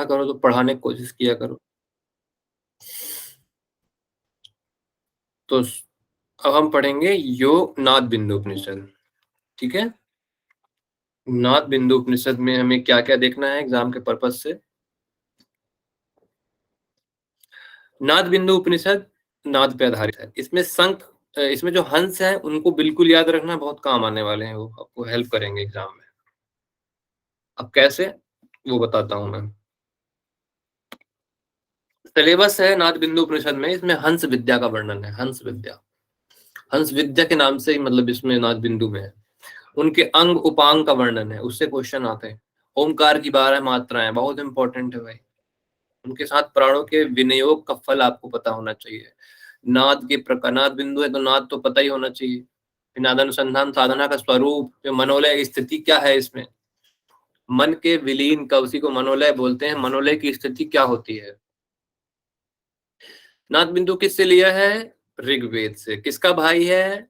करो तो पढ़ाने की कोशिश किया करो। तो अब हम पढ़ेंगे योग नाद बिंदु उपनिषद। ठीक है, नाद बिंदु उपनिषद में हमें क्या क्या देखना है एग्जाम के पर्पज से। नाद बिंदु उपनिषद नाद पे आधारित है। इसमें संख, इसमें जो हंस है उनको बिल्कुल याद रखना, बहुत काम आने वाले हैं, वो आपको हेल्प करेंगे एग्जाम में। अब कैसे, वो बताता हूं मैं। सिलेबस है नाद बिंदु उपनिषद में, इसमें हंस विद्या का वर्णन है। हंस विद्या, हंस विद्या के नाम से ही मतलब इसमें नाद बिंदु में है। उनके अंग उपांग का वर्णन है, उससे क्वेश्चन आते हैं। ओमकार की 12 मात्राएं बहुत इंपॉर्टेंट है भाई। उनके साथ प्राणों के विनियोग का फल आपको पता होना चाहिए। नाद के प्रकार, नाद बिंदु है तो नाद तो पता ही होना चाहिए। नादानुसंधान साधना का स्वरूप, जो मनोलय स्थिति क्या है इसमें, मन के विलीन का, उसी को मनोलय बोलते हैं। मनोलय की स्थिति क्या होती है। नाद बिंदु किससे लिया है, ऋग्वेद से। किसका भाई है,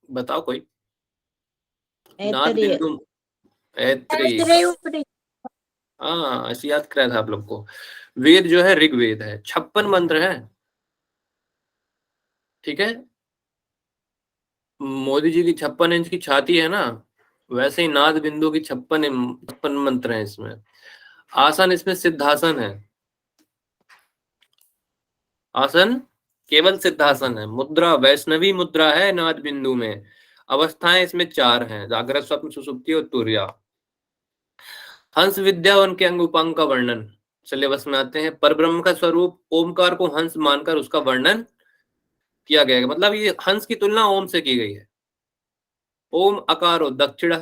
बताओ कोई। नाद ऐतरेय। बिंदु ऐत्रेय। ऐतरेय। हाँ, ऐसे याद कराया था आप लोग को। वेद जो है ऋग्वेद है, 56 मंत्र है। ठीक है, मोदी जी की 56 इंच की छाती है ना, वैसे ही नाद बिंदु की 56 मंत्र हैं इसमें। आसन इसमें सिद्धासन है। आसन केवल सिद्धासन है। मुद्रा वैष्णवी मुद्रा है नाद बिंदु में। अवस्थाएं इसमें 4 हैं, जागृत स्वप्न सुषुप्ति और तुर्या। हंस विद्या उनके अंग उपांग का वर्णन सिलेबस में आते हैं। परब्रह्म का स्वरूप ओमकार को हंस मानकर उसका वर्णन किया गया है। मतलब ये हंस की तुलना ओम से की गई है। ओम अकारो दक्षिण,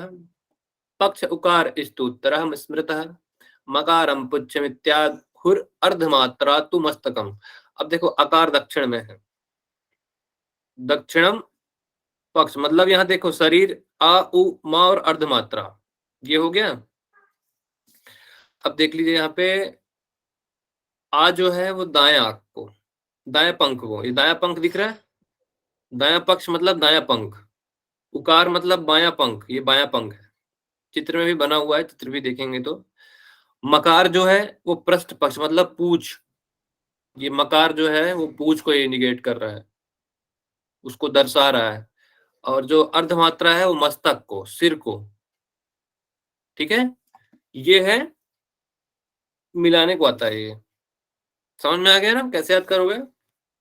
पक्ष उकार स्तुतर स्मृत, मकारम पुच्छमित्याहुर अर्धमात्रा तु मस्तकम। अब देखो अकार दक्षिण में है, दक्षिणम पक्ष, मतलब यहां देखो शरीर आ उ मा और अर्धमात्रा, ये हो गया। अब देख लीजिए यहाँ पे, आ जो है वो दाएं आंख को, दाएं पंख को, ये दायां पंख दिख रहा है, दायां पक्ष मतलब दायां पंख। उकार मतलब बायां पंख, ये बायां पंख है। चित्र में भी बना हुआ है, चित्र भी देखेंगे तो। मकार जो है वो पृष्ठ पक्ष मतलब पूछ, ये मकार जो है वो पूछ को इंडिकेट कर रहा है, उसको दर्शा रहा है। और जो अर्धमात्रा है वो मस्तक को, सिर को। ठीक है, ये है, मिलाने को आता है ये। समझ में आ गया ना कैसे याद करोगे।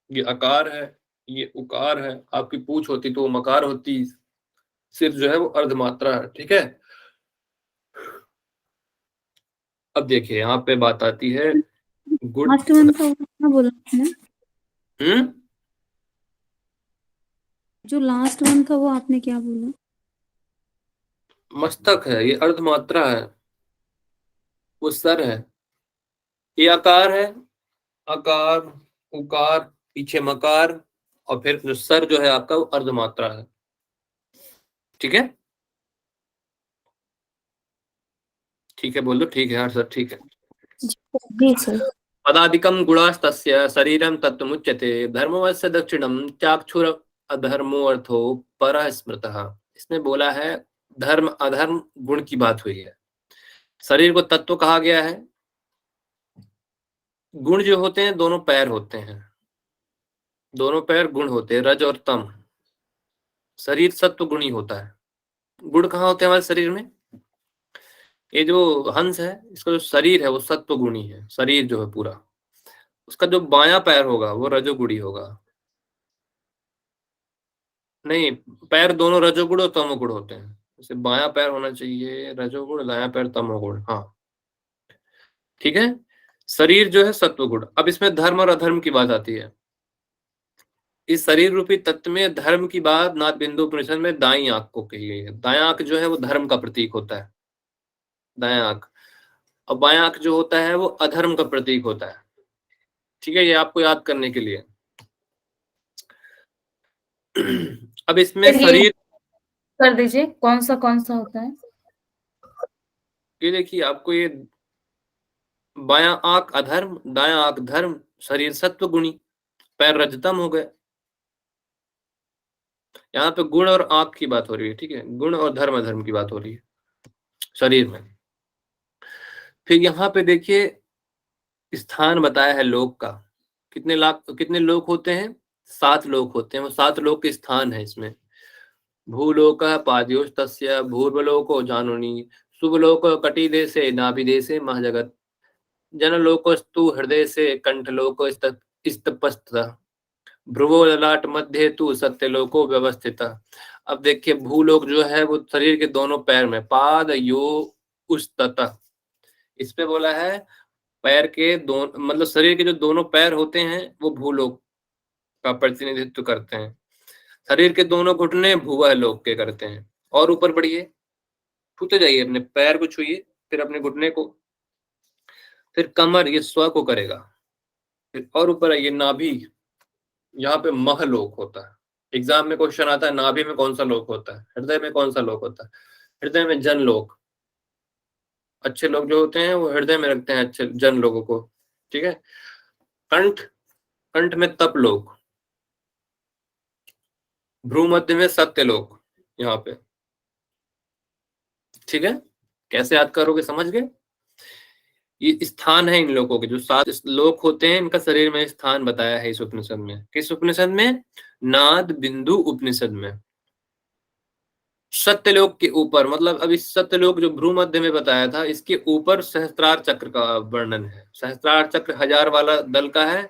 ये आकार है, ये उकार है, आपकी पूछ होती तो वो मकार होती, सिर जो है वो अर्धमात्रा है। ठीक है, अब देखिए यहाँ पे बात आती है गुण। लास्ट वन का क्या बोला आपने? जो लास्ट वन था वो आपने क्या बोला? मस्तक है, ये अर्धमात्रा है, वो सर है। ये आकार है, आकार उकार, पीछे मकार, और फिर जो सर जो है आपका वो अर्धमात्रा है। ठीक है, ठीक है बोल दो, ठीक है यार सर, ठीक है। जी सर। पदादिकम गुणास्तस्य शरीरम तत्वमुच्यते धर्मवस्य दक्षिणम चाक्षुर अधर्मो अर्थो परः स्मृतः। इसने बोला है धर्म अधर्म गुण की बात हुई है। शरीर को तत्व कहा गया है। गुण जो होते हैं दोनों पैर होते हैं, दोनों पैर गुण होते हैं, रज और तम। शरीर सत्व गुणी होता है। गुण कहाँ होते हैं हमारे शरीर में, ये जो हंस है इसका जो शरीर है वो सत्व गुणी है। शरीर जो है पूरा, उसका जो बायां पैर होगा वो रजोगुणी होगा। नहीं, पैर दोनों रजोगुण और तमोगुण होते हैं। जैसे बायां पैर होना चाहिए रजोगुण, दायां पैर तमोगुण। हाँ ठीक है, शरीर जो है सत्वगुण। अब इसमें धर्म और अधर्म की बात आती है। इस शरीर रूपी तत्व में धर्म की बात नाद बिंदु उपनिषद में दाई आंख को कही गई है। दायां आंख जो है वो धर्म का प्रतीक होता है, दायां आंख। और बायां आंख जो होता है वो अधर्म का प्रतीक होता है। ठीक है, ये आपको याद करने के लिए। अब इसमें ये शरीर, कर दीजिए कौन सा होता है। ये देखिए आपको ये बायां आंख अधर्म, दायां आंख धर्म, शरीर सत्व गुणी, पैर रजतम हो गए। यहाँ पे गुण और आंख की बात हो रही है। ठीक है, गुण और धर्म अधर्म की बात हो रही है शरीर में। फिर यहाँ पे देखिए स्थान बताया है लोक का, कितने लोक होते हैं, 7 लोक होते हैं, वो 7 लोक के स्थान है इसमें। भूलोकः पाद्योस्तस्य भूर्वलोको जानुनी शुभलोक कटिदेशे नाभिदेशे महजगत् जनलोकस्तु हृदय से कंठलोको स्तपस्तः भ्रुवो ललाट मध्य तु सत्यलोको व्यवस्थित। अब देखिए भूलोक जो है वो शरीर के दोनों पैर में, पाद यो उस्ततः, इस पे बोला है पैर के दोनों, मतलब शरीर के जो दोनों पैर होते हैं वो भूलोक का प्रतिनिधित्व करते हैं। शरीर के दोनों घुटने भूवह लोक के करते हैं। और ऊपर बढ़िए, छूते जाइए, अपने पैर को छूइए, फिर अपने घुटने को, फिर कमर, ये स्व को करेगा। फिर और ऊपर आइए, नाभि, यहाँ पे मह लोक होता है। एग्जाम में क्वेश्चन आता है नाभि में कौन सा लोक होता है, हृदय में कौन सा लोक होता है, हृदय में जन लोक। अच्छे लोग जो होते हैं वो हृदय में रखते हैं अच्छे जन लोगों को, ठीक है। कंठ, कंठ में तप लोक, भ्रू मध्य में सत्य लोक, यहाँ पे, ठीक है। कैसे याद करोगे, समझ गए। ये स्थान है इन लोगों के, जो 7 लोक होते हैं इनका शरीर में स्थान बताया है इस उपनिषद में। किस उपनिषद में, नाद बिंदु उपनिषद में। सत्यलोक के ऊपर, मतलब अब इस सत्यलोक जो भ्रू मध्य में बताया था, इसके ऊपर सहस्त्रार चक्र का वर्णन है। सहस्त्रार चक्र 1000 वाला दल का है,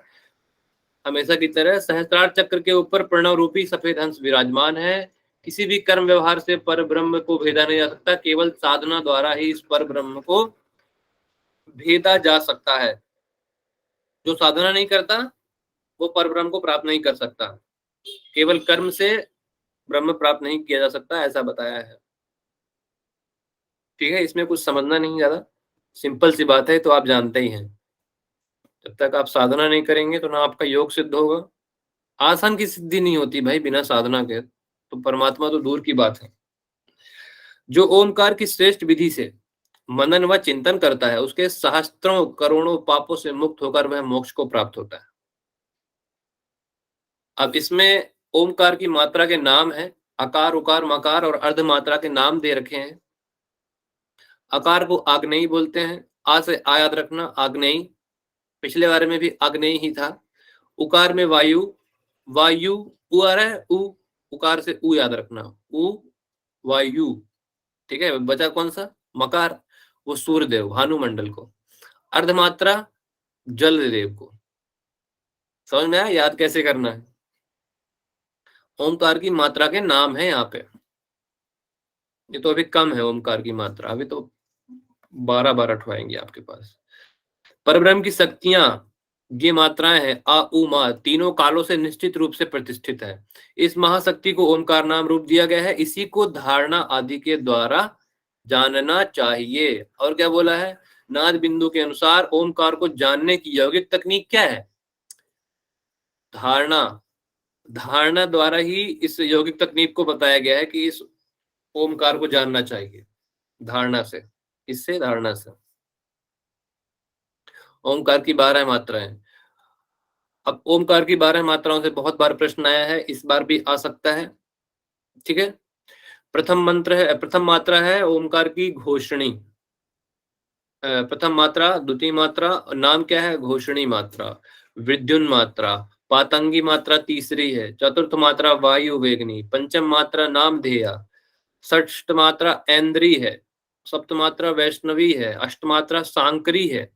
हमेशा की तरह सहस्त्रार चक्र के ऊपर प्रणव रूपी सफेद हंस विराजमान है। किसी भी कर्म व्यवहार से पर ब्रह्म को भेदा नहीं जा सकता, केवल साधना द्वारा ही इस पर ब्रह्म को भेदा जा सकता है। जो साधना नहीं करता वो पर ब्रह्म को प्राप्त नहीं कर सकता, केवल कर्म से ब्रह्म प्राप्त नहीं किया जा सकता, ऐसा बताया है, ठीक है। इसमें कुछ समझना नहीं, ज्यादा सिंपल सी बात है, तो आप जानते ही हैं। जब तक आप साधना नहीं करेंगे तो ना आपका योग सिद्ध होगा। आसन की सिद्धि नहीं होती भाई बिना साधना के, तो परमात्मा तो दूर की बात है। जो ओमकार की श्रेष्ठ विधि से मनन व चिंतन करता है, उसके सहस्त्रों करोड़ों पापों से मुक्त होकर वह मोक्ष को प्राप्त होता है। अब इसमें ओमकार की मात्रा के नाम है, अकार उकार मकार और अर्ध मात्रा के नाम दे रखे हैं। अकार को आग्नेयी बोलते हैं, आ से आ याद रखना, आग्नेयी, पिछले बारे में भी आग्नेयी ही था। उकार में वायु, वायु, उ आ रहा है, उ, उकार से उ याद रखना, उ वायु, ठीक है। बचा कौन सा, मकार, वो सूर्यदेव भानुमंडल को। अर्धमात्रा जल देव को। समझ में आया याद कैसे करना है। ओमकार की मात्रा के नाम है यहाँ पे, ये तो अभी कम है ओमकार की मात्रा, अभी तो 12 ठवाएंगे आपके पास। परब्रह्म की शक्तियां, ये मात्राएं हैं आ उ मा, तीनों कालों से निश्चित रूप से प्रतिष्ठित है। इस महाशक्ति को ओमकार नाम रूप दिया गया है, इसी को धारणा आदि के द्वारा जानना चाहिए। और क्या बोला है, नाद बिंदु के अनुसार ओमकार को जानने की यौगिक तकनीक क्या है, धारणा। धारणा द्वारा ही इस यौगिक तकनीक को बताया गया है कि इस ओमकार को जानना चाहिए, धारणा से। इससे धारणा से। ओमकार की 12 मात्राएं। अब ओमकार की 12 मात्राओं से बहुत बार प्रश्न आया है, इस बार भी आ सकता है, ठीक है। प्रथम मंत्र है, प्रथम मात्रा है ओमकार की घोषणी, प्रथम मात्रा, द्वितीय मात्रा, नाम क्या है, घोषणी मात्रा। विद्युन मात्रा, पातंगी मात्रा तीसरी है। चतुर्थ मात्रा वायु वेगनी, पंचम मात्रा नामधेया, षष्ठ मात्रा ऐन्द्री है, सप्त मात्रा वैष्णवी है, अष्ट मात्रा सांकरी है,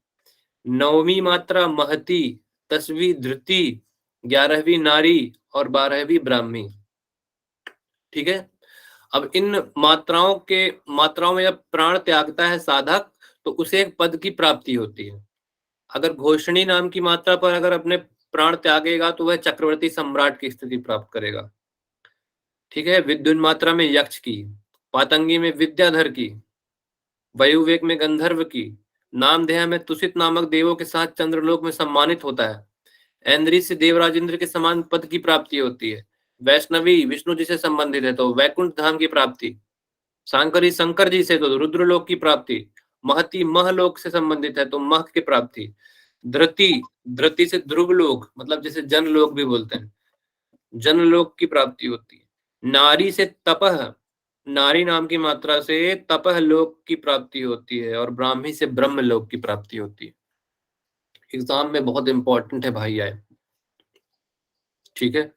नौवीं मात्रा महती, 10वीं धृति, 11वीं नारी और 12वीं ब्राह्मी, ठीक है। अब इन मात्राओं में जब प्राण त्यागता है साधक, तो उसे एक पद की प्राप्ति होती है। अगर घोषणी नाम की मात्रा पर अगर अपने प्राण त्यागेगा तो वह चक्रवर्ती सम्राट की स्थिति प्राप्त करेगा, ठीक है। विद्युन मात्रा में यक्ष की, पातंगी में विद्याधर की, वायुवेग में गंधर्व की, नामधेय में तुषित नामक देवों के साथ चंद्रलोक में सम्मानित होता है। ऐन्द्री से देवराजेंद्र के समान पद की प्राप्ति होती है। वैष्णवी विष्णु जी से संबंधित है तो वैकुंठ धाम की प्राप्ति। सांकरी शंकर जी से तो रुद्रलोक की प्राप्ति। महती महलोक से संबंधित है तो मह की प्राप्ति। धृति, धृति से ध्रुवलोक, मतलब जैसे जनलोक भी बोलते हैं, जनलोक की प्राप्ति होती है। नारी से तपह, नारी नाम की मात्रा से तपह लोक की प्राप्ति होती है और ब्राह्मी से ब्रह्म लोक की प्राप्ति होती है। एग्जाम में बहुत इंपॉर्टेंट है भाई आए, ठीक है।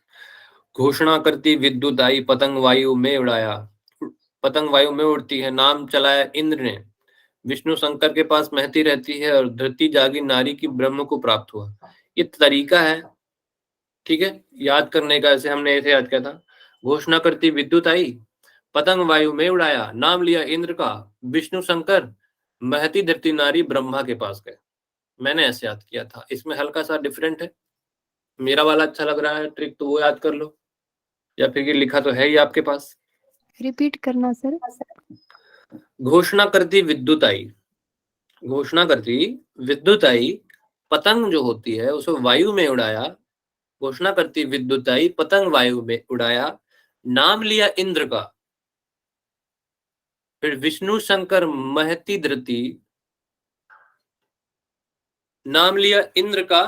घोषणा करती विद्युत आई, पतंग वायु में उड़ाया। पतंग वायु में उड़ती है, नाम चलाया इंद्र ने। विष्णु शंकर के पास महती रहती है और धरती जागी नारी की ब्रह्म को प्राप्त हुआ। ये तरीका है, ठीक है, याद करने का। ऐसे हमने ऐसे याद किया था। घोषणा करती विद्युत आई, पतंग वायु में उड़ाया, नाम लिया इंद्र का, विष्णु शंकर, महती धरती नारी ब्रह्मा के पास गए। मैंने ऐसे याद किया था। इसमें हल्का सा डिफरेंट है। मेरा वाला अच्छा लग रहा है ट्रिक तो वो याद कर लो, या फिर ये लिखा तो है ही आपके पास। रिपीट करना सर। घोषणा करती विद्युत आई, घोषणा करती विद्युत आई, पतंग जो होती है उसे वायु में उड़ाया। घोषणा करती विद्युत आई, पतंग वायु में उड़ाया, नाम लिया इंद्र का। फिर विष्णु शंकर महती धरती, नाम लिया इंद्र का।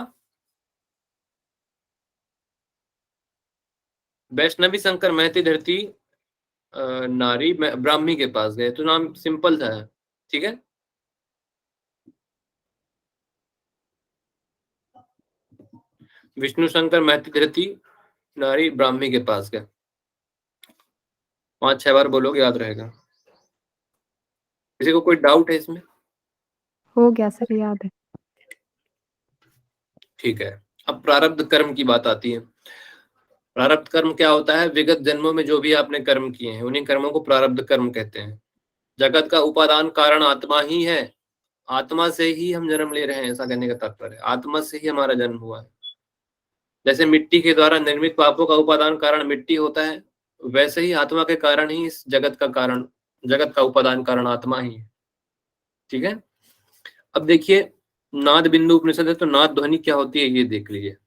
वैष्णवी शंकर महती धरती नारी ब्राह्मी के पास गए। तो नाम सिंपल था, ठीक है। विष्णु शंकर महती धरती नारी ब्राह्मी के पास गए। 5-6 बार बोलोगे, याद रहेगा। किसी को कोई डाउट है इसमें? हो गया सर, याद है। ठीक है। अब प्रारब्ध कर्म की बात आती है। प्रारब्ध कर्म क्या होता है? विगत जन्मों में जो भी आपने कर्म किए हैं उन्हीं कर्मों को प्रारब्ध कर्म कहते हैं। जगत का उपादान कारण आत्मा ही है। आत्मा से ही हम जन्म ले रहे हैं, ऐसा कहने का तात्पर्य है। आत्मा से ही हमारा जन्म हुआ है। जैसे मिट्टी के द्वारा निर्मित पापों का उपादान कारण मिट्टी होता है, वैसे ही आत्मा के कारण ही इस जगत का कारण, जगत का उपादान कारण आत्मा ही है, ठीक है। अब देखिए, नाद बिंदु उपनिषद है, तो नाद ध्वनि क्या होती है ये देख लीजिए।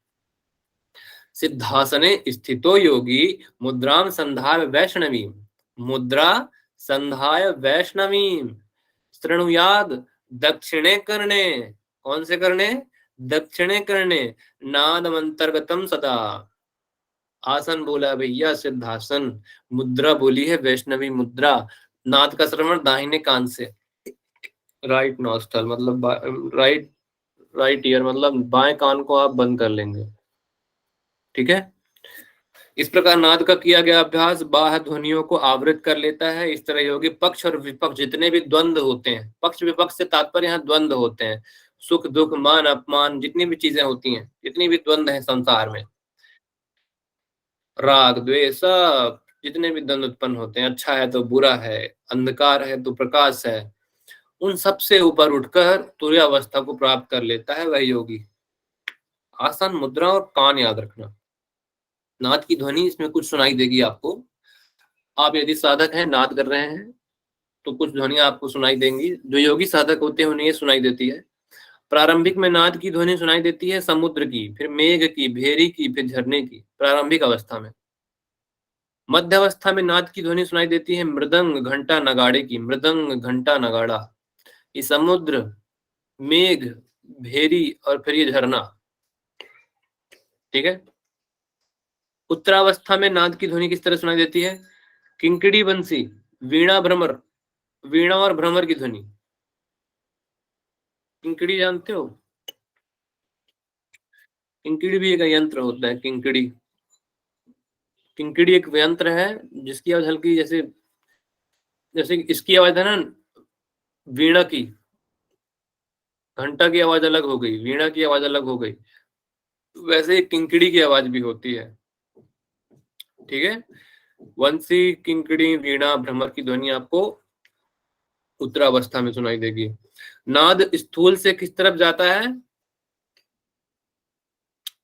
सिद्धासने स्थितो योगी मुद्राम संधाय वैष्णवी, मुद्रा संधाय वैष्णवी, शृणुयाद दक्षिणे करने। कौन से करने? दक्षिणे करने। नादम अंतर्गतम सदा। आसन बोला भैया सिद्धासन, मुद्रा बोली है वैष्णवी मुद्रा। नाद का श्रवण दाहिने कान से, राइट नॉस्ट्रल मतलब राइट ईयर, मतलब बाएं कान को आप बंद कर लेंगे, ठीक है। इस प्रकार नाद का किया गया अभ्यास बाह्य ध्वनियों को आवृत कर लेता है। इस तरह योगी पक्ष और विपक्ष जितने भी द्वंद्व होते हैं, पक्ष विपक्ष से तात्पर्य यहाँ द्वंद्व होते हैं, सुख दुख मान अपमान जितनी भी चीजें होती हैं, जितनी भी द्वंद्व है संसार में, राग द्वेष सब जितने भी द्वंद्व उत्पन्न होते हैं, अच्छा है तो बुरा है, अंधकार है तो प्रकाश है, उन सब से ऊपर उठकर तुर्यावस्था को प्राप्त कर लेता है वह योगी। आसन, मुद्रा और कान याद रखना। नाद की ध्वनि इसमें कुछ सुनाई देगी आपको। आप यदि साधक हैं, नाद कर रहे हैं, तो कुछ ध्वनियां आपको सुनाई देंगी। जो योगी साधक होते हैं उन्हें ये सुनाई देती है। प्रारंभिक में नाद की ध्वनि सुनाई देती है समुद्र की, फिर मेघ की, भेरी की, फिर झरने की, प्रारंभिक अवस्था में। मध्य अवस्था में नाद की ध्वनि सुनाई देती है मृदंग घंटा नगाड़े की, मृदंग घंटा नगाड़ा, ये समुद्र, मेघ, भेरी और फिर ये झरना, ठीक है। उत्तरावस्था में नाद की ध्वनि किस तरह सुनाई देती है? किंकड़ी बंसी, वीणा भ्रमर, वीणा और भ्रमर की ध्वनि। किंकड़ी जानते हो? किंकड़ी भी एक यंत्र होता है। किंकड़ी, किंकड़ी एक यंत्र है जिसकी आवाज हल्की, जैसे जैसे इसकी आवाज है ना वीणा की, घंटा की आवाज अलग हो गई, वीणा की आवाज अलग हो गई, वैसे ही किंकड़ी की आवाज भी होती है, ठीक है। वंशी, किंकड़ी, वीणा, भ्रमर की ध्वनि आपको उत्तरावस्था में सुनाई देगी। नाद स्थूल से किस तरफ जाता है?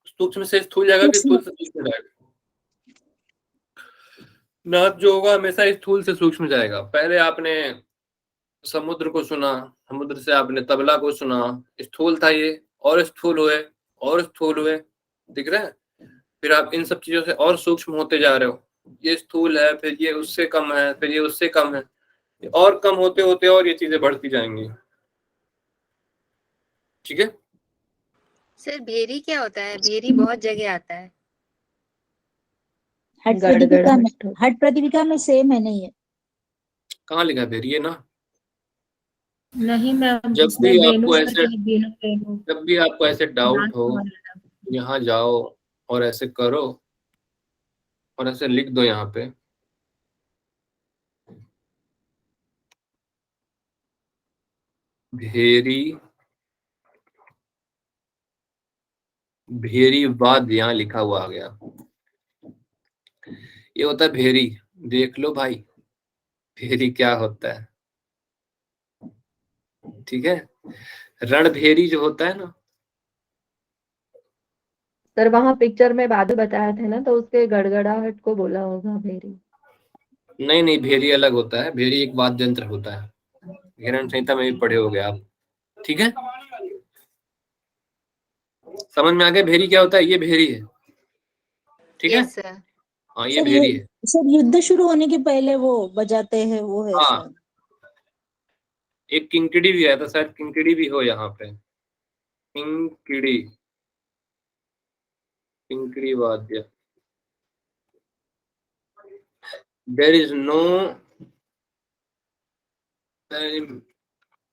सूक्ष्म से स्थूल जाएगा कि स्थूल से सूक्ष्म जाएगा? नाद जो होगा हमेशा स्थूल से सूक्ष्म जाएगा। पहले आपने समुद्र को सुना, समुद्र से आपने तबला को सुना, स्थूल था ये, और स्थूल हुए, और स्थूल हुए, दिख रहा है। फिर आप इन सब चीजों से और सूक्ष्म होते जा रहे हो, ये स्थूल है, फिर ये उससे कम है, फिर ये उससे कम है, और कम होते होते और ये चीजें बढ़ती जाएंगी, ठीक है। सर भेरी क्या होता है? भेरी बहुत जगह आता है। हट प्रदीपिका में सेम है, नहीं है? कहाँ लिखा है भेरी? ये ना, नहीं मैम, जब इसमें भी वेणु आपको करके ऐसे वेणु वेणु जब भी आपको ऐसे डाउट डांस हो, वाला था। यहाँ जाओ और ऐसे करो और ऐसे लिख दो यहाँ पे, भेरी, भेरी वाद यहाँ लिखा हुआ आ गया। ये होता है भेरी। देख लो भाई, भेरी क्या होता है। ठीक है, रणभेरी जो होता है ना, सर वहां पिक्चर में बादल बताया थे ना, तो उसके गड़गड़ाहट को बोला होगा भेरी। नहीं नहीं, भेरी अलग होता है। भेरी एक वाद्य यंत्र होता है, हिरण संहिता में भी पढ़े होगे आप। ठीक है, समझ में आ गया भेरी क्या होता है? ये भेरी है। ठीक है, यस सर। हाँ ये सर भेरी है। सर युद्ध शुरू होने के पहले वो बजाते हैं, वो है हाँ, सर। एक किंकड़ी भी है, तो शायद किंकड़ी भी हो यहाँ पे। किंकड़ी, किंकड़ी वाद्य। देर इज नो,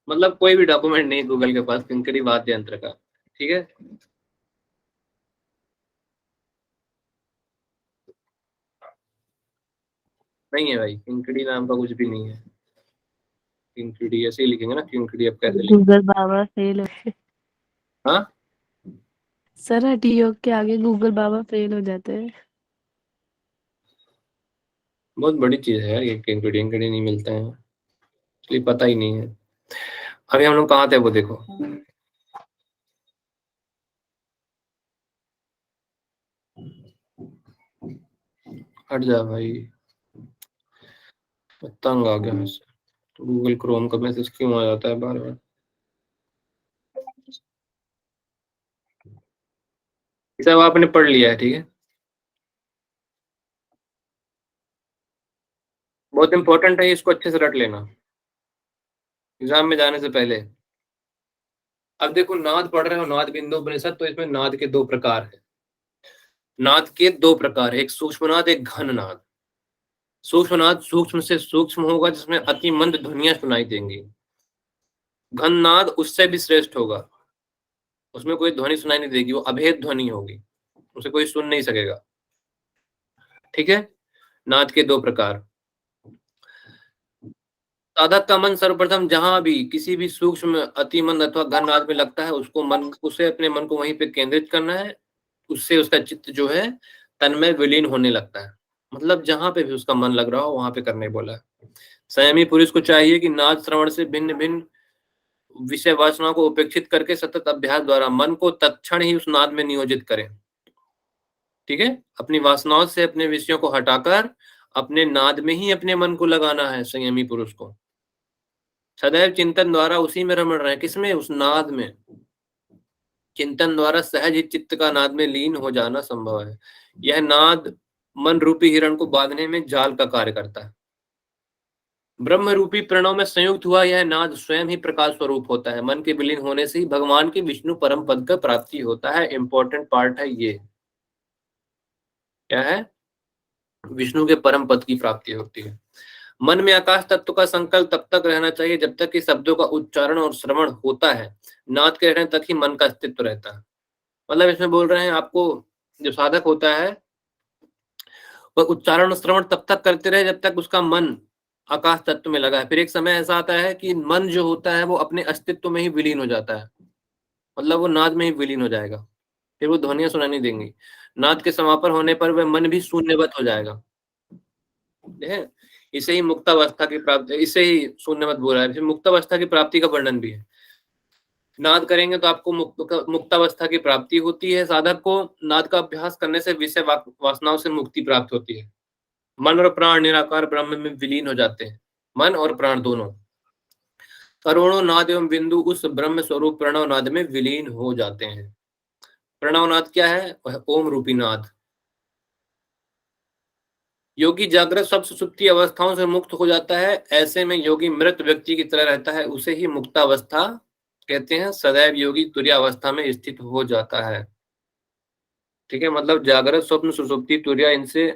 मतलब कोई भी डॉक्यूमेंट नहीं गूगल के पास किंकड़ी वाद्य यंत्र का। ठीक है, नहीं है भाई, किंकड़ी नाम का कुछ भी नहीं है। किंकड़ी ऐसे ही लिखेंगे ना, किंकड़ी अब कैसे लिखेंगे? गूगल बाबा फेल हो। हाँ, सर हठी योग के आगे गूगल बाबा फेल हो जाते हैं। बहुत बड़ी चीज है यार ये, किंकड़ी इंकड़ी नहीं मिलते हैं, इसलिए पता ही नहीं है। अभी हम लोग कहाँ थे वो देखो, हट जा भाई, मैं तंग आ गया इससे। तो गूगल क्रोम का मैसेज क्यों आ जाता है बार बार? सब आपने पढ़ लिया है, ठीक है, बहुत इंपॉर्टेंट है, इसको अच्छे से रट लेना एग्जाम में जाने से पहले। अब देखो, नाद पढ़ रहे हो, नाद बिंदु उपनिषद, तो इसमें नाद के दो प्रकार है। नाद के दो प्रकार है, एक सूक्ष्म नाद, एक घन नाद। सूक्ष्म नाद सूक्ष्म से सूक्ष्म होगा, जिसमें अति मंद ध्वनियां सुनाई देंगी। घन नाद उससे भी श्रेष्ठ होगा, उसमें कोई ध्वनि सुनाई नहीं देगी, वो अभेद ध्वनि होगी, उसे कोई सुन नहीं सकेगा। ठीक है, नाद के दो प्रकार। साधक का मन सर्वप्रथम जहां भी किसी भी सूक्ष्म, अति मंद अथवा घन नाद में लगता है, उसे अपने मन को वहीं पे केंद्रित करना है। उससे उसका चित्त जो है तन में विलीन होने लगता है। मतलब जहां पे भी उसका मन लग रहा हो वहां पे करने बोला है। संयमी पुरुष को चाहिए कि नाद श्रवण से भिन्न भिन्न विषय वासनाओं को उपेक्षित करके सतत अभ्यास द्वारा मन को तत्क्षण ही उस नाद में नियोजित करें। ठीक है, अपनी वासनाओं से अपने विषयों को हटाकर अपने नाद में ही अपने मन को लगाना है संयमी पुरुष को। सदैव चिंतन द्वारा उसी में रमण रहे, किसमें? उस नाद में। चिंतन द्वारा सहज ही चित्त का नाद में लीन हो जाना संभव है। यह नाद मन रूपी हिरण को बांधने में जाल का कार्य करता है। ब्रह्म रूपी प्रणव में संयुक्त हुआ यह नाद स्वयं ही प्रकाश स्वरूप होता है। मन के विलीन होने से ही भगवान की विष्णु परम पद का प्राप्ति होता है। इंपॉर्टेंट पार्ट है ये, क्या है? विष्णु के परम पद की प्राप्ति होती है। मन में आकाश तत्व का संकल्प तब तक रहना चाहिए जब तक कि शब्दों का उच्चारण और श्रवण होता है। नाद के रहने तक ही मन का अस्तित्व रहता है। मतलब इसमें बोल रहे हैं आपको, जो साधक होता है वह उच्चारण और श्रवण तब तक करते रहे जब तक उसका मन आकाश तत्व में लगा है। फिर एक समय ऐसा आता है कि मन जो होता है वो अपने अस्तित्व में ही विलीन हो जाता है, मतलब वो नाद में ही विलीन हो जाएगा, फिर वो ध्वनियां सुनाई देंगी। नाद के समापन होने पर वह मन भी शून्यवत हो जाएगा। इसे ही मुक्तावस्था की प्राप्ति, इसे ही शून्यवत बोला है। फिर मुक्तावस्था की प्राप्ति का वर्णन भी है। नाद करेंगे तो आपको मुक्तावस्था की प्राप्ति होती है। साधक को नाद का अभ्यास करने से विषय वासनाओं से मुक्ति प्राप्त होती है। मन और प्राण निराकार ब्रह्म में विलीन हो जाते हैं, मन और प्राण दोनों। करोड़ों नाद एवं बिंदु उस ब्रह्म स्वरूप प्रणव नाद में विलीन हो जाते हैं। प्रणव नाद क्या है? वह ओम रूपी नाद। योगी जागृत सब सुषुप्ति अवस्थाओं से मुक्त हो जाता है। ऐसे में योगी मृत व्यक्ति की तरह रहता है, उसे ही मुक्तावस्था कहते हैं। सदैव योगी तुरीयावस्था में स्थित हो जाता है। ठीक है, मतलब जागृत स्वप्न सुषुप्ति तुरीया, इनसे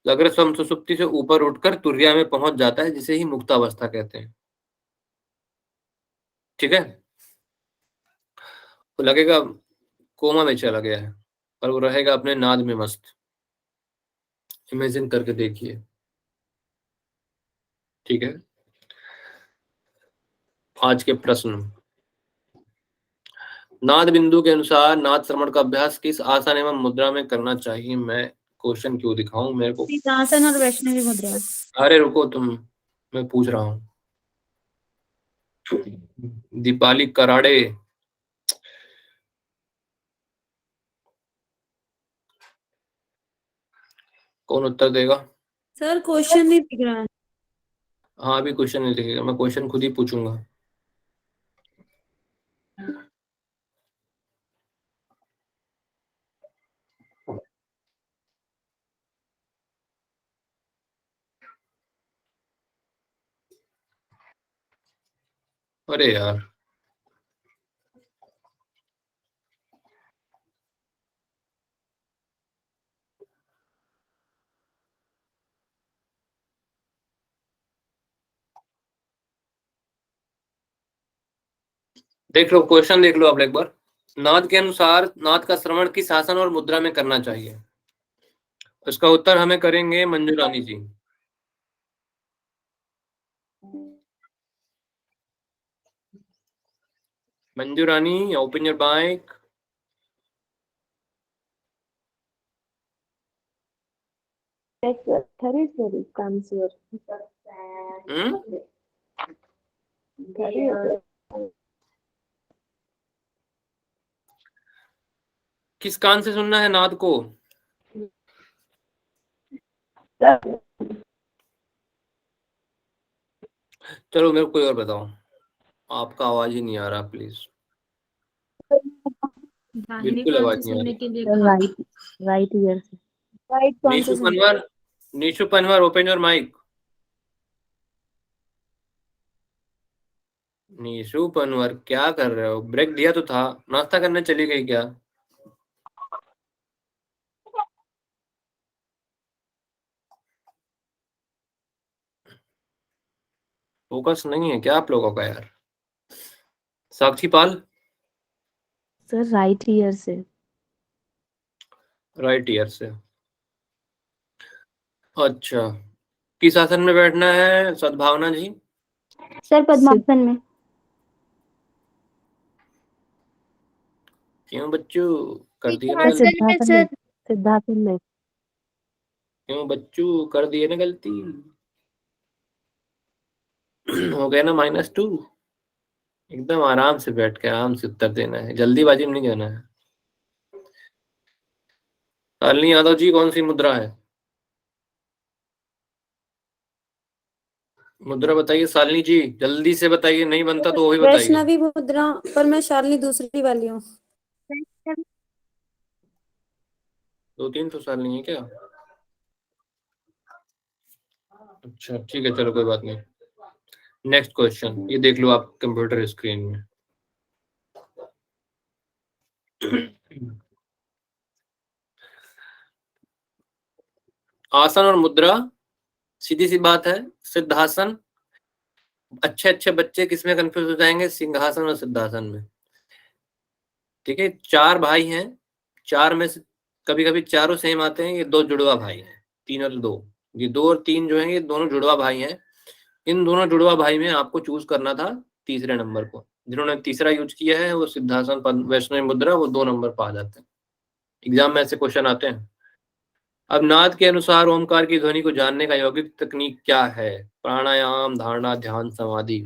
अगर स्वयं सुसुप्ति से ऊपर उठकर तुर्या में पहुंच जाता है, जिसे ही मुक्तावस्था कहते हैं। ठीक है, तो लगेगा कोमा में चला गया है, पर वो रहेगा अपने नाद में मस्त। इमेजिन करके देखिए। ठीक है, आज के प्रश्न। नाद बिंदु के अनुसार नाद श्रवण का अभ्यास किस आसन एवं मुद्रा में करना चाहिए? मैं क्वेश्चन क्यों दिखाऊं मेरे को? सिद्धासन और वैष्णवी मुद्रा। अरे रुको तुम, मैं पूछ रहा हूँ। दीपाली कराड़े, कौन उत्तर देगा? सर क्वेश्चन नहीं दिख रहा है। हाँ, अभी क्वेश्चन नहीं दिखेगा, मैं क्वेश्चन खुद ही पूछूंगा। अरे यार, देख लो क्वेश्चन, देख लो आप एक बार। नाद के अनुसार नाद का श्रवण किस आसन और मुद्रा में करना चाहिए? इसका उत्तर हमें करेंगे मंजू रानी जी। Manju Rani, open your mic. किस कान से सुनना है नाद को? चलो मेरे को कोई और बताओ, आपका आवाज ही नहीं आ रहा, प्लीज। दाहिने बिल्कुल कान आवाज से नहीं आ सुनने रही। के लिए सर कहा। राइट ईयर से। राइट कौन नीशु से Panwar, Nishu Panwar, open your mic. Nishu Panwar, क्या कर रहे हो? ब्रेक दिया तो था, नाश्ता करने चली गई क्या? फोकस नहीं है क्या आप लोगों का यार? साक्षी पाल, सर राइट ईयर से। राइट ईयर से। अच्छा, किस आसन में बैठना है सद्भावना जी? सर पद्मासन में। क्यों बच्चू, कर दिए ना गलती? सिद्धासन में। सिद्धासन में। क्यों बच्चू, कर दिए ना गलती? हो गया ना -2। एकदम आराम से बैठ के आराम से उत्तर देना है, जल्दीबाजी में नहीं जाना है। शालिनी यादव जी, कौन सी मुद्रा है? मुद्रा बताइए शालिनी जी, जल्दी से बताइए, नहीं बनता तो वो भी बताइए। वैष्णवी मुद्रा, पर मैं शालिनी दूसरी वाली हूँ। 2-3 तो शालिनी है क्या? अच्छा ठीक है, चलो कोई बात नहीं। नेक्स्ट क्वेश्चन, ये देख लो आप कंप्यूटर स्क्रीन में। आसन और मुद्रा, सीधी सी बात है। सिद्धासन, अच्छे अच्छे बच्चे किसमें कंफ्यूज हो जाएंगे? सिंहासन और सिद्धासन में। ठीक है, 4 भाई हैं, 4 में से कभी कभी चारों सेम आते हैं, ये 2 जुड़वा भाई हैं। 3 और 2, ये 2 और 3 जो हैं, ये दोनों जुड़वा भाई हैं। इन दोनों जुड़वा भाई में आपको चूज करना था तीसरे नंबर को। जिन्होंने तीसरा यूज किया है वो सिद्धासन वैष्णवी मुद्रा, वो 2 नंबर पा जाते हैं। एग्जाम में ऐसे क्वेश्चन आते हैं। अब नाद के अनुसार ओमकार की ध्वनि को जानने का यौगिक तकनीक क्या है? प्राणायाम, धारणा, ध्यान, समाधि।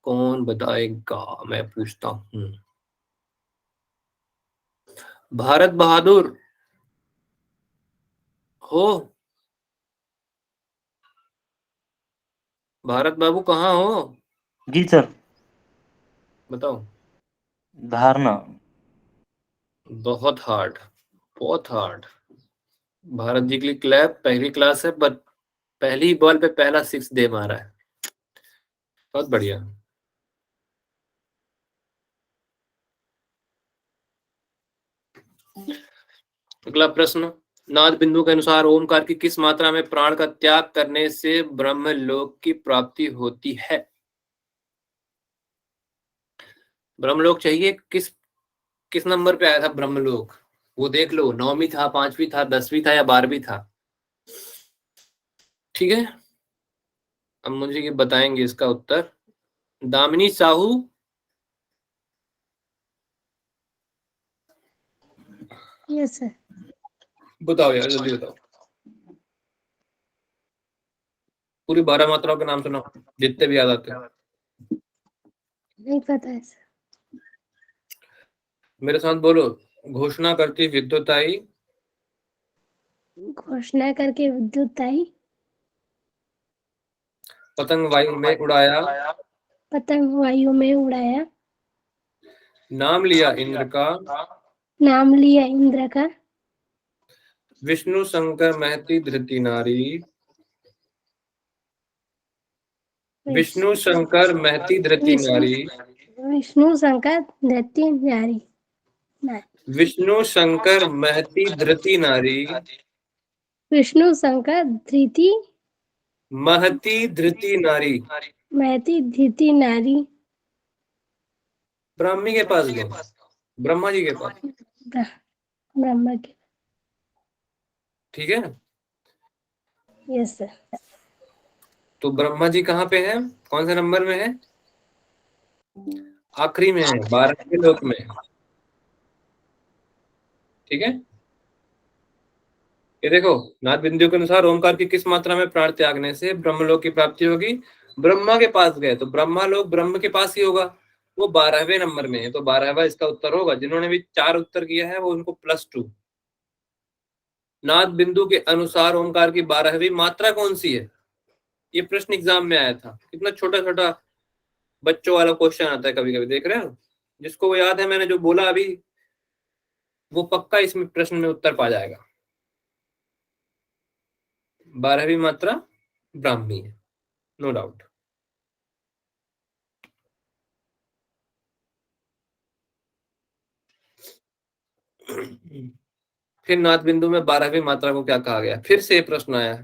कौन बताएगा? मैं पूछता हूँ। भारत बहादुर हो? भारत बाबू कहाँ हो? जी सर। बताओ। धारणा। बहुत हार्ड, बहुत हार्ड। भारत जी के लिए क्लैप, पहली क्लास है, पर पहली बॉल पे पहला 6 दे मारा है। बहुत बढ़िया। अगला प्रश्न, नाद बिंदु के अनुसार ओमकार की किस मात्रा में प्राण का त्याग करने से ब्रह्मलोक की प्राप्ति होती है? ब्रह्मलोक चाहिए, किस नंबर पे आया था ब्रह्मलोक? वो देख लो, 9वीं था, 5वीं था, 10वीं था या 12वीं था। ठीक है, अब मुझे ये बताएंगे इसका उत्तर। Damini Sahu, yes sir. बताओ यार, जल्दी बताओ। पूरी 12 मात्राओं के नाम सुनाओ, जितने भी याद आते हैं। नहीं पता है सर। मेरे साथ बोलो। घोषणा करती विद्युताई, घोषणा करके विद्युत आई, पतंग वायु में उड़ाया, पतंग वायु में उड़ाया, नाम लिया इंद्र का, नाम लिया इंद्र का, विष्णु शंकर महती धृति नारी, विष्णु शंकर महती धृति नारी, विष्णु शंकर धरती नारी, विष्णु शंकर महती धृति नारी, विष्णु शंकर धृति महती धृति नारी। महती धृति नारी, ब्राह्मी के पास गए, ब्रह्मा जी के पास। ब्रह्मा के। ठीक है, यस सर। तो ब्रह्मा जी कहाँ पे है, कौन से नंबर में है? आखिरी में है, 12वें लोक में। ठीक है, ये देखो, नाद बिंदु के अनुसार ओमकार की किस मात्रा में प्राण त्यागने से ब्रह्मलोक की प्राप्ति होगी? ब्रह्मा के पास गए तो ब्रह्मा लोक ब्रह्म के पास ही होगा, वो 12वें नंबर में है, तो 12वां इसका उत्तर होगा। जिन्होंने भी 4 उत्तर किया है वो उनको +2। नाद बिंदु के अनुसार ओमकार की 12वीं मात्रा कौन सी है? ये प्रश्न एग्जाम में आया था। कितना छोटा छोटा बच्चों वाला क्वेश्चन आता है कभी कभी, देख रहे हो? जिसको वो याद है मैंने जो बोला अभी, वो पक्का इसमें प्रश्न में उत्तर पा जाएगा। 12वीं मात्रा ब्राह्मी है, नो डाउट। फिर नाद बिंदु में 12वीं मात्रा को क्या कहा गया? फिर से प्रश्न आया है।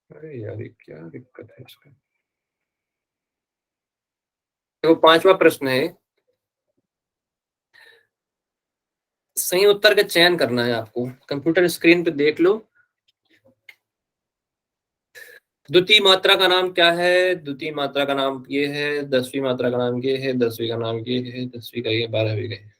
अरे यार, ये क्या दिक्कत है इसका? तो 5वां प्रश्न है, सही उत्तर का चयन करना है आपको। कंप्यूटर स्क्रीन पे देख लो। द्वितीय मात्रा का नाम क्या है? द्वितीय मात्रा का नाम ये है, 10वीं मात्रा का नाम ये है, 10वीं का नाम ये है, 10वीं का ये, 12वीं का ये।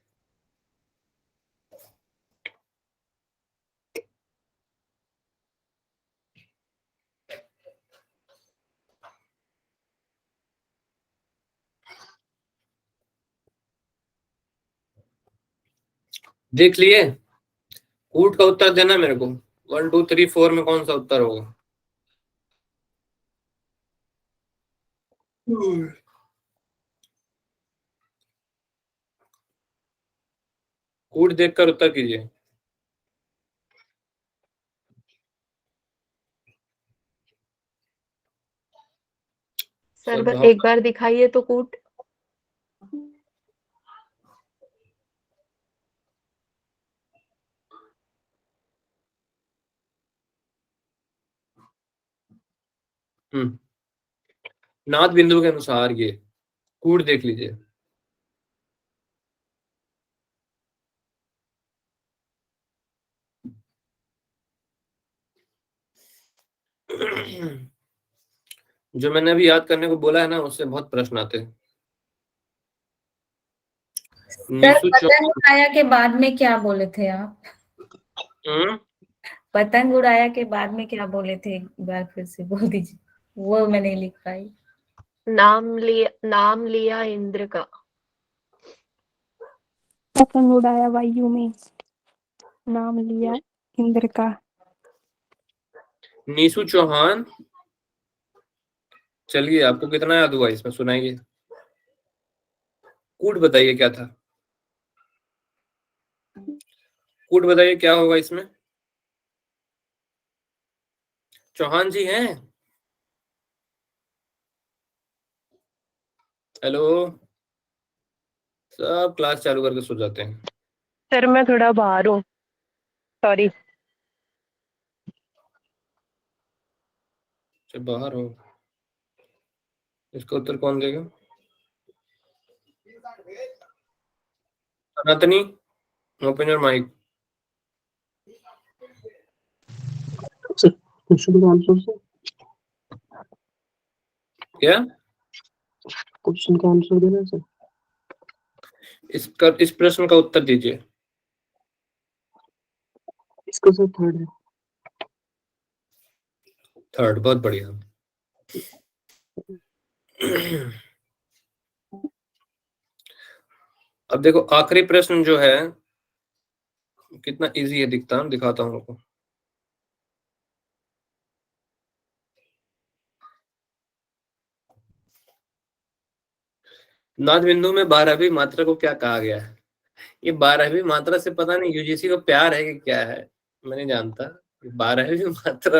देख लिए? कूट का उत्तर देना मेरे को। 1 2 3 4 में कौन सा उत्तर होगा? कूट देखकर उत्तर कीजिए। सर एक बार दिखाइए तो कूट। नाद बिंदु के अनुसार ये कूट देख लीजिए। जो मैंने अभी याद करने को बोला है ना, उससे बहुत प्रश्न आते हैं। सर पतंग उड़ाया के बाद में क्या बोले थे आप? पतंग उड़ाया के बाद में क्या बोले थे, एक बार फिर से बोल दीजिए, वो मैं नहीं लिख पाई। नाम लिया इंद्र का। पतंग उड़ाया वायु में, नाम लिया इंद्र का। नीसू चौहान, चलिए आपको कितना याद हुआ इसमें, सुनाइए। कूट बताइए क्या था? कूट बताइए क्या होगा इसमें? चौहान जी हैं? हेलो, सब क्लास चालू करके सो जाते हैं। सर मैं थोड़ा बाहर हूँ, सॉरी। अच्छा बाहर हो, इसका उत्तर कौन देगा? सनातनी, ओपन योर माइक। क्वेश्चन का आंसर सर, क्या क्वेश्चन का आंसर देना सर। इस प्रश्न का उत्तर दीजिए। इसका सर थर्ड है। थर्ड, बहुत बढ़िया। अब देखो आखिरी प्रश्न जो है कितना इजी है, दिखाता हूँ आपको। नाद बिंदु में 12वीं मात्रा को क्या कहा गया है? ये 12वीं मात्रा से पता नहीं यूजीसी को प्यार है कि क्या है, मैं नहीं जानता। 12वीं मात्रा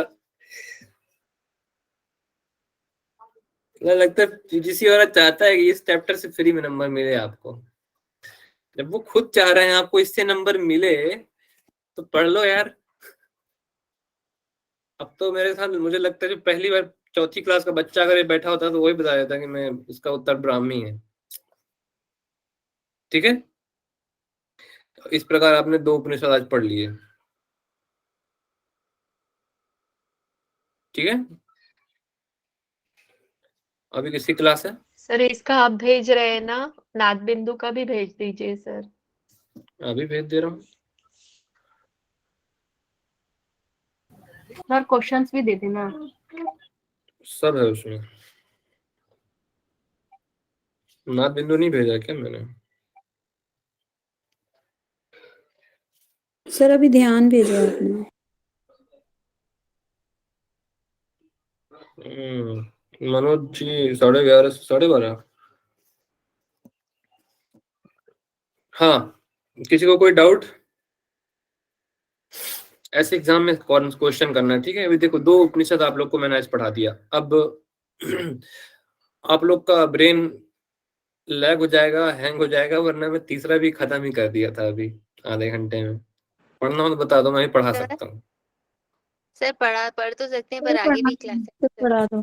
लगता है यूजीसी वाला चाहता है कि इस चैप्टर से फ्री में नंबर मिले आपको। जब वो खुद चाह रहे हैं आपको इससे नंबर मिले तो पढ़ लो यार। अब तो मेरे साथ मुझे लगता है जो पहली बार चौथी क्लास का बच्चा अगर ये बैठा होता तो वही बता देता कि मैं इसका उत्तर ब्राह्मी है। ठीक है, तो इस प्रकार आपने 2 उपनिषद आज पढ़ लिए। ठीक है, अभी किसकी क्लास है? सर इसका आप भेज रहे हैं ना, नाद बिंदु का भी भेज दीजिए सर। अभी भेज दे रहा हूँ। सर क्वेश्चंस भी दे देना। सब है उसमें। नाद बिंदु नहीं भेजा क्या मैंने? सर अभी ध्यान भेजा आपने। मनोज जी 11:30 से 12:30। हाँ, किसी को कोई डाउट? ऐसे एग्जाम में क्वेश्चन करना है। ठीक है, अभी देखो 2 उपनिषद आप लोग को मैंने आज पढ़ा दिया। अब आप लोग का ब्रेन लैग हो जाएगा, हैंग हो जाएगा, वरना मैं तीसरा भी खत्म ही कर दिया था अभी आधे घंटे में। पढ़ना हो तो बता दो, मैं ही पढ़ा सकता हूँ। सर पढ़ तो सकते हैं, पर आगे भी क्लास है। पढ़ा दो।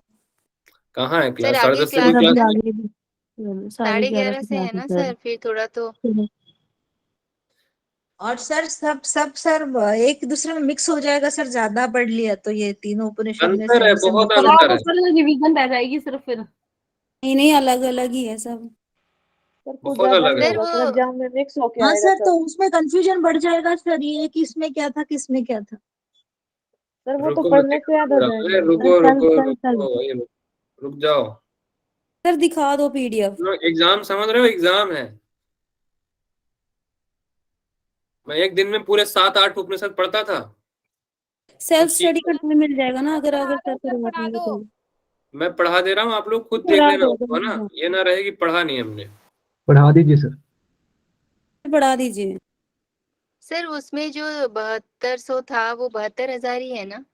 कहाँ है सर क्लास? आगे 10:30 से क्लास कोई है क्लास? ना, आगे भी 11:30 11:30 से है ना सर, फिर थोड़ा तो और सर सर एक दूसरे में मिक्स हो जाएगा सर, ज्यादा पढ़ लिया तो ये तीनों उपनिषद में अंतर है, सेम बहुत सेम। अंतर है। सर रिवीजन रह जाएगी सिर्फ फिर। नहीं नहीं, अलग अलग ही है सब। सर कुछ बहुत ज्यादा अलग नहीं है। सर होगा सर, वो एग्जाम में मिक्स होके हाँ आएगा सर, सब। तो उसमें कंफ्यूजन बढ़ जाएगा सर, ये किसमें क्या था किसमें क्या था। सर वो तो रुको मैं पढ़ने से याद हो दिखाऊंगा। अरे जाएगा। रुको चल रुको चल चल। रुको भाई, रुक जाओ। सर दिखा दो पीडीएफ। एग्जाम समझ रहे हो, एग्जाम है। मैं एक दिन में पूरे 7-8 उपनिषद पढ़ता था। सेल्फ कुछ स्टडी चीज करने मिल जाएगा ना, अगर अगर सर करवाएंगे तो। मैं पढ़ा दे रहा हूँ, आप लोग खुद देख पढ़ा लेना दो उसको, है ना। ये ना रहे कि पढ़ा नहीं हमने। पढ़ा दीजिए सर। पढ़ा दीजिए। सर उसमें जो 7200 था वो 72,000 ही है ना?